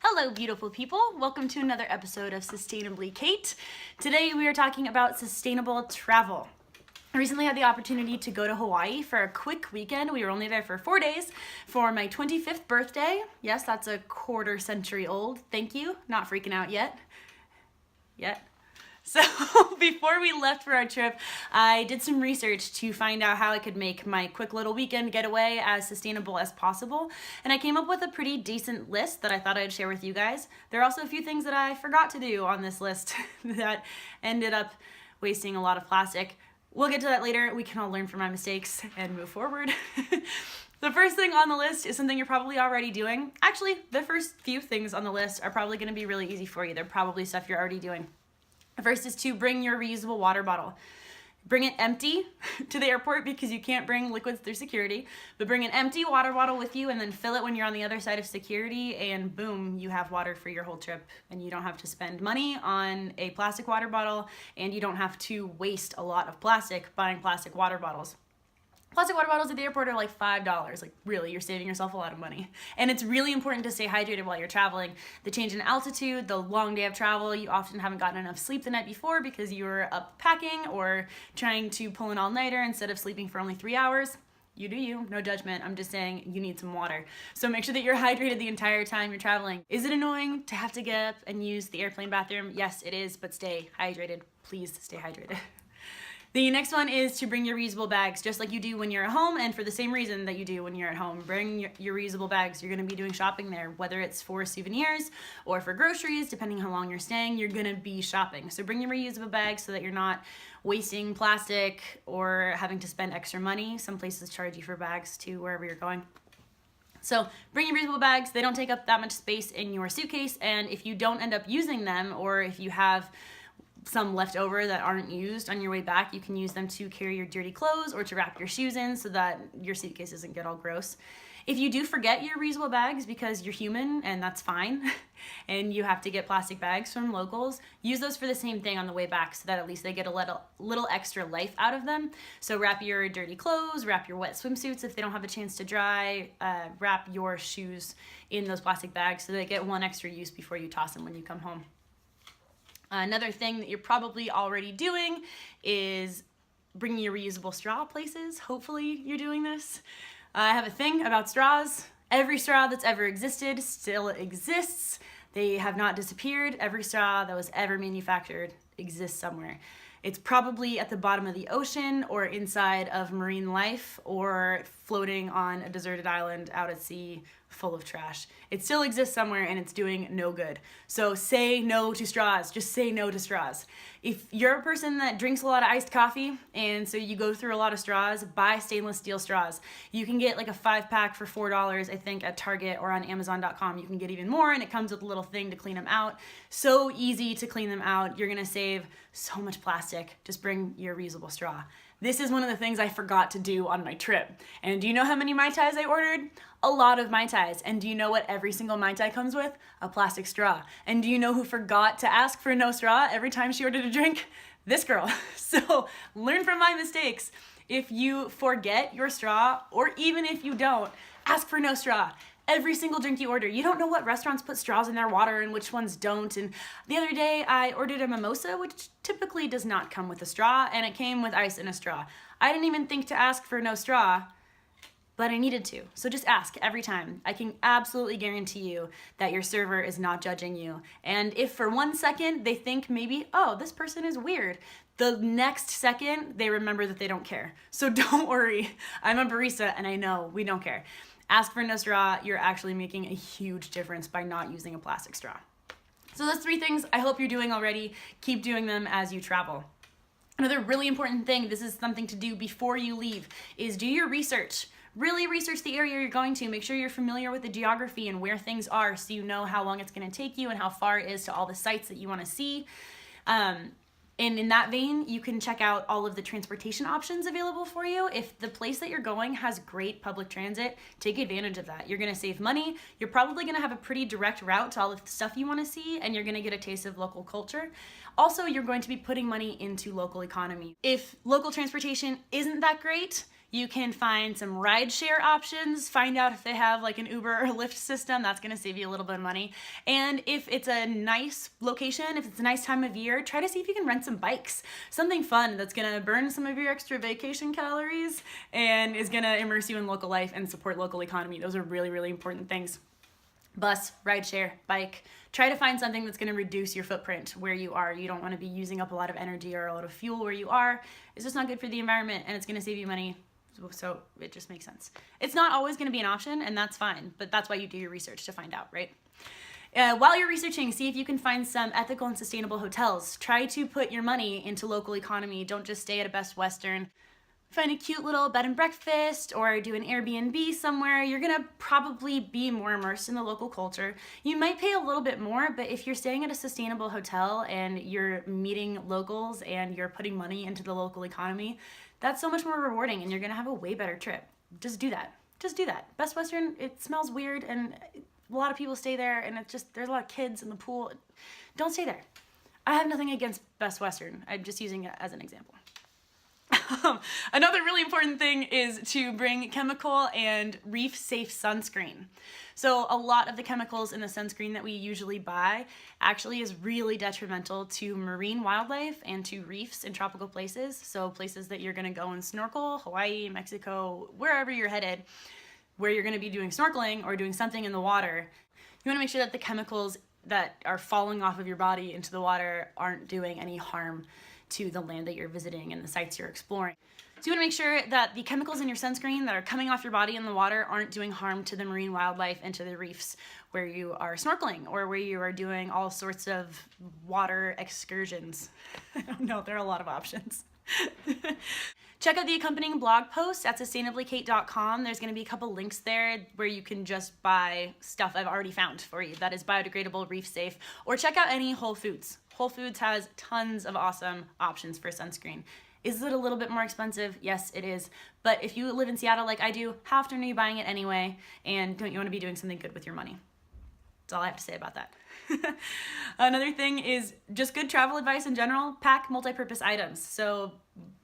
Hello, beautiful people. Welcome to another episode of Sustainably Kate. Today we are talking about sustainable travel. I recently had the opportunity to go to Hawaii for a quick weekend. We were only there for 4 days for my 25th birthday. Yes, that's a quarter century old. Thank you. Not freaking out yet. So before we left for our trip, I did some research to find out how I could make my quick little weekend getaway as sustainable as possible. And I came up with a pretty decent list that I thought I'd share with you guys. There are also a few things that I forgot to do on this list that ended up wasting a lot of plastic. We'll get to that later. We can all learn from my mistakes and move forward. The first thing on the list is something you're probably already doing. Actually, the first few things on the list are probably going to be really easy for you. They're probably stuff you're already doing. The first is to bring your reusable water bottle. Bring it empty to the airport because you can't bring liquids through security, but bring an empty water bottle with you and then fill it when you're on the other side of security, and boom, you have water for your whole trip, and you don't have to spend money on a plastic water bottle, and you don't have to waste a lot of plastic buying plastic water bottles. Plastic water bottles at the airport are like $5. Like, really, you're saving yourself a lot of money. And it's really important to stay hydrated while you're traveling. The change in altitude, the long day of travel, you often haven't gotten enough sleep the night before because you were up packing or trying to pull an all-nighter instead of sleeping for only 3 hours. You do you, no judgment. I'm just saying you need some water. So make sure that you're hydrated the entire time you're traveling. Is it annoying to have to get up and use the airplane bathroom? Yes, it is, but stay hydrated. Please stay hydrated. The next one is to bring your reusable bags, just like you do when you're at home, and for the same reason that you do when you're at home. Bring your reusable bags. You're going to be doing shopping there, whether it's for souvenirs or for groceries, depending how long you're staying, you're going to be shopping. So bring your reusable bags so that you're not wasting plastic or having to spend extra money. Some places charge you for bags too, wherever you're going. So bring your reusable bags. They don't take up that much space in your suitcase, and if you don't end up using them, or if you have some left over that aren't used on your way back, you can use them to carry your dirty clothes or to wrap your shoes in so that your suitcase doesn't get all gross. If you do forget your reusable bags because you're human, and that's fine, and you have to get plastic bags from locals, use those for the same thing on the way back so that at least they get a little extra life out of them. So wrap your dirty clothes, wrap your wet swimsuits if they don't have a chance to dry, wrap your shoes in those plastic bags so they get one extra use before you toss them when you come home. Another thing that you're probably already doing is bringing your reusable straw places. Hopefully you're doing this. I have a thing about straws. Every straw that's ever existed still exists. They have not disappeared. Every straw that was ever manufactured exists somewhere. It's probably at the bottom of the ocean or inside of marine life or floating on a deserted island out at sea full of trash. It still exists somewhere and it's doing no good. So say no to straws. Just say no to straws. If you're a person that drinks a lot of iced coffee and so you go through a lot of straws, buy stainless steel straws. You can get like a 5-pack for $4, I think, at Target or on Amazon.com. You can get even more, and it comes with a little thing to clean them out. So easy to clean them out. You're gonna save so much plastic. Just bring your reusable straw. This is one of the things I forgot to do on my trip. And do you know how many Mai Tais I ordered? A lot of Mai Tais. And do you know what every single Mai Tai comes with? A plastic straw. And do you know who forgot to ask for no straw every time she ordered a drink? This girl. So learn from my mistakes. If you forget your straw, or even if you don't, ask for no straw. Every single drink you order. You don't know what restaurants put straws in their water and which ones don't. And the other day I ordered a mimosa, which typically does not come with a straw, and it came with ice in a straw. I didn't even think to ask for no straw, but I needed to. So just ask every time. I can absolutely guarantee you that your server is not judging you. And if for 1 second they think maybe, oh, this person is weird, the next second they remember that they don't care. So don't worry. I'm a barista and I know we don't care. Ask for no straw. You're actually making a huge difference by not using a plastic straw. So those 3 things I hope you're doing already. Keep doing them as you travel. Another really important thing, this is something to do before you leave, is do your research. Really research the area you're going to. Make sure you're familiar with the geography and where things are so you know how long it's going to take you and how far it is to all the sites that you want to see. And in that vein, you can check out all of the transportation options available for you. If the place that you're going has great public transit, take advantage of that. You're gonna save money. You're probably gonna have a pretty direct route to all of the stuff you wanna see, and you're gonna get a taste of local culture. Also, you're going to be putting money into local economy. If local transportation isn't that great, You can find some rideshare options, find out if they have like an Uber or Lyft system. That's gonna save you a little bit of money. And if it's a nice location, if it's a nice time of year, try to see if you can rent some bikes. Something fun that's gonna burn some of your extra vacation calories and is gonna immerse you in local life and support local economy. Those are really, really important things. Bus, rideshare, bike. Try to find something that's going to reduce your footprint where you are. You don't want to be using up a lot of energy or a lot of fuel where you are. It's just not good for the environment, and it's going to save you money. So it just makes sense. It's not always going to be an option, and that's fine, but that's why you do your research to find out, right? While you're researching, see if you can find some ethical and sustainable hotels. Try to put your money into local economy. Don't just stay at a Best Western. Find a cute little bed and breakfast or do an Airbnb somewhere. You're gonna probably be more immersed in the local culture. You might pay a little bit more, but if you're staying at a sustainable hotel and you're meeting locals and you're putting money into the local economy, that's so much more rewarding and you're gonna have a way better trip. Just do that. Just do that. Best Western, it smells weird and a lot of people stay there and it's just, there's a lot of kids in the pool. Don't stay there. I have nothing against Best Western. I'm just using it as an example. Another really important thing is to bring chemical and reef-safe sunscreen. So a lot of the chemicals in the sunscreen that we usually buy actually is really detrimental to marine wildlife and to reefs in tropical places. So places that you're going to go and snorkel, Hawaii, Mexico, wherever you're headed, where you're going to be doing snorkeling or doing something in the water. You want to make sure that the chemicals that are falling off of your body into the water aren't doing any harm to the land that you're visiting and the sites you're exploring. So you want to make sure that the chemicals in your sunscreen that are coming off your body in the water aren't doing harm to the marine wildlife and to the reefs where you are snorkeling or where you are doing all sorts of water excursions. I don't know, there are a lot of options. Check out the accompanying blog post at sustainablykate.com. There's going to be a couple links there where you can just buy stuff I've already found for you that is biodegradable, reef safe, or check out any Whole Foods. Whole Foods has tons of awesome options for sunscreen. Is it a little bit more expensive? Yes, it is. But if you live in Seattle like I do, how often are you buying it anyway? And don't you want to be doing something good with your money? That's all I have to say about that. Another thing is just good travel advice in general. Pack multi-purpose items. So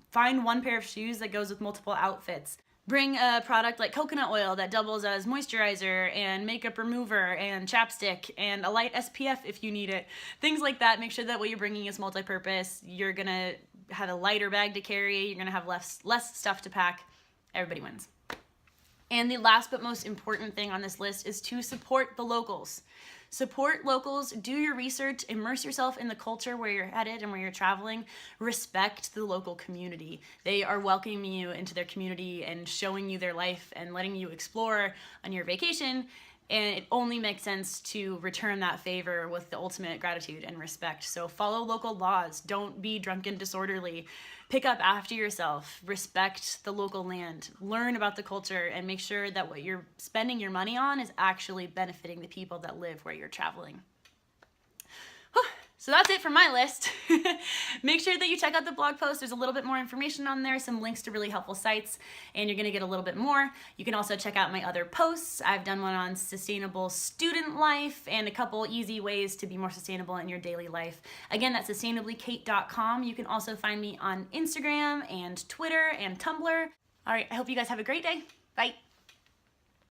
find one pair of shoes that goes with multiple outfits. Bring a product like coconut oil that doubles as moisturizer and makeup remover and chapstick and a light SPF if you need it. Things like that. Make sure that what you're bringing is multi-purpose. You're going to have a lighter bag to carry. You're going to have less stuff to pack. Everybody wins. And the last but most important thing on this list is to support the locals. Support locals, do your research, immerse yourself in the culture where you're headed and where you're traveling. Respect the local community. They are welcoming you into their community and showing you their life and letting you explore on your vacation. And it only makes sense to return that favor with the ultimate gratitude and respect. So follow local laws. Don't be drunken, disorderly. Pick up after yourself. Respect the local land. Learn about the culture and make sure that what you're spending your money on is actually benefiting the people that live where you're traveling. Whew. So that's it for my list. Make sure that you check out the blog post. There's a little bit more information on there, some links to really helpful sites, and you're gonna get a little bit more. You can also check out my other posts. I've done one on sustainable student life and a couple easy ways to be more sustainable in your daily life. Again, that's sustainablykate.com. You can also find me on Instagram and Twitter and Tumblr. All right, I hope you guys have a great day. Bye.